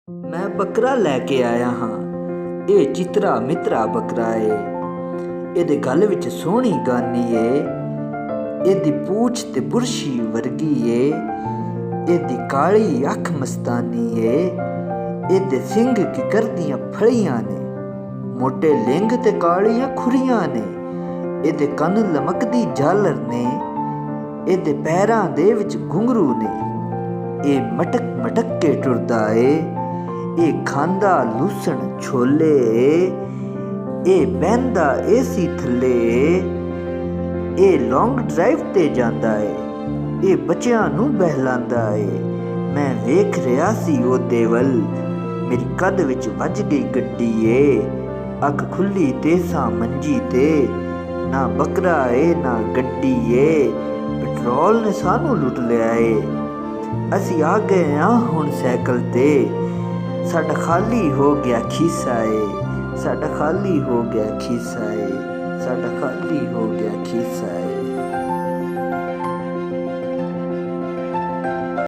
मैं बकरा लैके आया हाँ। ਇਹ ਚਿਤਰਾ ਮਿੱਤਰਾ ਬੱਕਰਾ ਏ। ਇਹਦੇ ਗਲ ਵਿੱਚ ਸੋਹਣੀ ਗਾਨੀ ਏ। ਇਹਦੀ ਪੂਛ ਤੇ ਬੁਰਸ਼ੀ ਵਰਗੀ ਏ। ਇਹਦੀ ਕਾਲੀ ਅੱਖ ਮਸਤਾਨੀ ਏ। ਇਹਦੇ ਸਿੰਗ ਕੀ ਕਰਦੀਆਂ ਫਲੀਆਂ ਨੇ। ਮੋਟੇ ਲਿੰਗ ਤੇ ਕਾਲੀਆਂ ਖੁਰੀਆਂ ਨੇ। ਇਹਦੇ ਕੰਨ ਲਮਕਦੀ ਝਾਲਰ ਨੇ। ਇਹਦੇ ਪੈਰਾਂ ਦੇ ਵਿੱਚ ਘੁੰਗਰੂ ਨੇ। ਇਹ ਮਟਕ ਮਟਕ ਕੇ ਟੁਰਦਾ ਏ। ਇਹ ਖਾਂਦਾ ਲੂਸਣ ਛੋਲੇ। ਇਹ ਬਹਿੰਦਾ ਏਸੀ ਥੱਲੇ। ਇਹ ਲੌਂਗ ਡਰਾਈਵ ਤੇ ਜਾਂਦਾ ਏ। ਇਹ ਬੱਚਿਆਂ ਨੂੰ ਬਹਿਲਾਂਦਾ ਏ। ਮੈਂ ਵੇਖ ਰਿਹਾ ਸੀ ਉਹਦੇ ਵੱਲ। ਮੇਰੀ ਕੱਦ ਵਿੱਚ ਵੱਜ ਗਈ ਗੱਡੀ ਏ। ਅੱਖ ਖੁੱਲੀ ਤੇ ਸਾਂ ਮੰਜੀ ਤੇ। ਨਾ ਬੱਕਰਾ ਏ ਨਾ ਗੱਡੀ ਏ। ਪੈਟਰੋਲ ਨੇ ਸਾਨੂੰ ਲੁੱਟ ਲਿਆ ਏ। ਅਸੀਂ ਆ ਗਏ ਹਾਂ ਹੁਣ ਸਾਈਕਲ ਤੇ। ਸਾਡਾ ਖਾਲੀ ਹੋ ਗਿਆ ਖੀਸਾ ਏ। ਸਾਡਾ ਖਾਲੀ ਹੋ ਗਿਆ ਖੀਸਾ ਏ। ਸਾਡਾ ਖਾਲੀ ਹੋ ਗਿਆ ਖੀਸਾ ਏ।